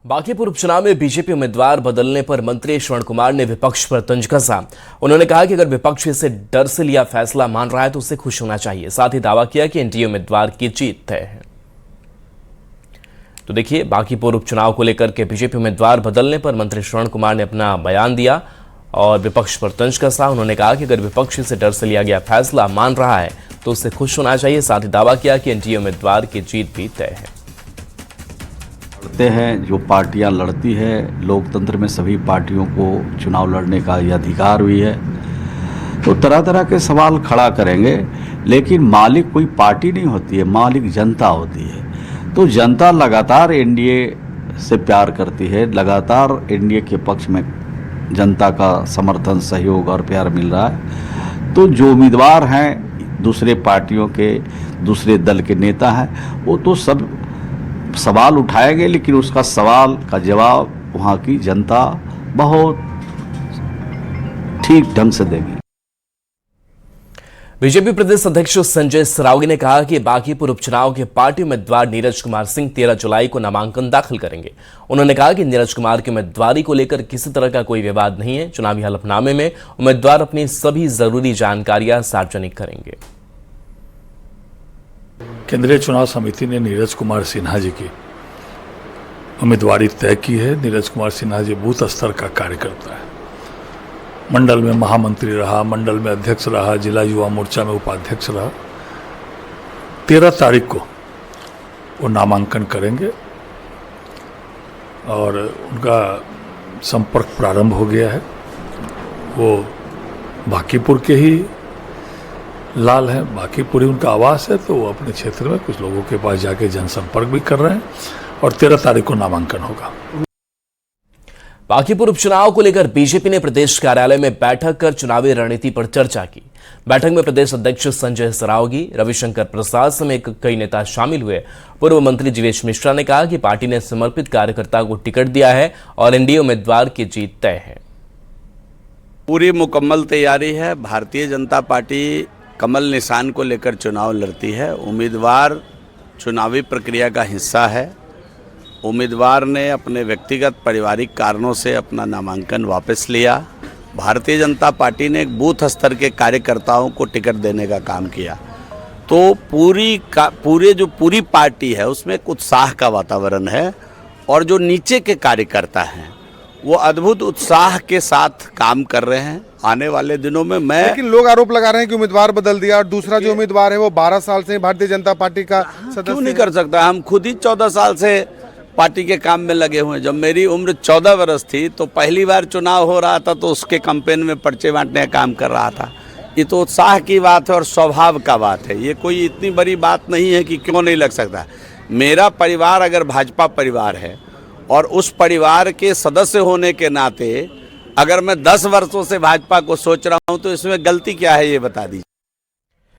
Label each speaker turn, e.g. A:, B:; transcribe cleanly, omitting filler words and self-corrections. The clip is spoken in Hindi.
A: बांकीपुर उपचुनाव में बीजेपी उम्मीदवार बदलने पर मंत्री श्रवण कुमार ने विपक्ष पर तंज कसा। उन्होंने कहा कि अगर विपक्ष इसे डर से लिया फैसला मान रहा है तो उसे खुश होना चाहिए। साथ ही दावा किया कि एनडीए उम्मीदवार की जीत तय है। तो देखिए, बांकीपुर उपचुनाव को लेकर के बीजेपी उम्मीदवार बदलने पर मंत्री श्रवण कुमार ने अपना बयान दिया और विपक्ष पर तंज कसा। उन्होंने कहा कि अगर विपक्ष से डर से लिया गया फैसला मान रहा है तो उससे खुश होना चाहिए। साथ ही दावा किया कि एनडीए उम्मीदवार की जीत भी तय है।
B: लड़ते हैं, जो पार्टियां लड़ती है, लोकतंत्र में सभी पार्टियों को चुनाव लड़ने का ये अधिकार भी है, तो तरह तरह के सवाल खड़ा करेंगे। लेकिन मालिक कोई पार्टी नहीं होती है, मालिक जनता होती है। तो जनता लगातार एनडीए से प्यार करती है, लगातार एनडीए के पक्ष में जनता का समर्थन, सहयोग और प्यार मिल रहा है। तो जो उम्मीदवार हैं दूसरे पार्टियों के, दूसरे दल के नेता हैं, वो तो सब सवाल उठाएंगे, लेकिन उसका सवाल का जवाब वहाँ की जनता बहुत ठीक ढंग से देगी।
A: बीजेपी प्रदेश अध्यक्ष संजय सरावगी ने कहा कि बांकीपुर उपचुनाव के पार्टी उम्मीदवार नीरज कुमार सिंह 13 जुलाई को नामांकन दाखिल करेंगे। उन्होंने कहा कि नीरज कुमार की उम्मीदवारी को लेकर किसी तरह का कोई विवाद नहीं है। चुनावी हलफनामे में उम्मीदवार अपनी सभी जरूरी जानकारियां सार्वजनिक करेंगे।
C: केंद्रीय चुनाव समिति ने नीरज कुमार सिन्हा जी की उम्मीदवारी तय की है। नीरज कुमार सिन्हा जी बूथ स्तर का कार्यकर्ता है, मंडल में महामंत्री रहा, मंडल में अध्यक्ष रहा, जिला युवा मोर्चा में उपाध्यक्ष रहा। 13 तारीख को वो नामांकन करेंगे और उनका संपर्क प्रारंभ हो गया है। वो बांकीपुर के ही लाल हैं, बांकीपुर ही उनका आवास है, तो वो अपने क्षेत्र में कुछ लोगों के पास जाके जनसंपर्क भी कर रहे हैं और 13 तारीख को नामांकन होगा।
A: बांकीपुर उपचुनाव को लेकर बीजेपी ने प्रदेश कार्यालय में बैठक कर चुनावी रणनीति पर चर्चा की। बैठक में प्रदेश अध्यक्ष संजय सरावगी, रविशंकर प्रसाद समेत कई नेता शामिल हुए। पूर्व मंत्री जीवेश मिश्रा ने कहा कि पार्टी ने समर्पित कार्यकर्ता को टिकट दिया है और एनडीए उम्मीदवार की जीत तय है।
D: पूरी मुकम्मल तैयारी है। भारतीय जनता पार्टी कमल निशान को लेकर चुनाव लड़ती है। उम्मीदवार चुनावी प्रक्रिया का हिस्सा है। उम्मीदवार ने अपने व्यक्तिगत पारिवारिक कारणों से अपना नामांकन वापस लिया। भारतीय जनता पार्टी ने एक बूथ स्तर के कार्यकर्ताओं को टिकट देने का काम किया। तो पूरी पार्टी है उसमें एक उत्साह का वातावरण है और जो नीचे के कार्यकर्ता हैं वो अद्भुत उत्साह के साथ काम कर रहे हैं। आने वाले दिनों में
E: लेकिन लोग आरोप लगा रहे हैं कि उम्मीदवार बदल दिया और दूसरा जो उम्मीदवार है वो 12 साल से भारतीय जनता पार्टी का सदस्य
D: क्यों नहीं कर सकता। हम खुद ही 14 साल से पार्टी के काम में लगे हुए हैं। जब मेरी उम्र 14 वर्ष थी तो पहली बार चुनाव हो रहा था तो उसके कैंपेन में पर्चे बांटने का काम कर रहा था। ये तो उत्साह की बात है और स्वभाव का बात है। ये कोई इतनी बड़ी बात नहीं है कि क्यों नहीं लग सकता। मेरा परिवार अगर भाजपा परिवार है और उस परिवार के सदस्य होने के नाते अगर मैं 10 वर्षों से भाजपा को सोच रहा हूँ तो इसमें गलती क्या है, ये बता दीजिए।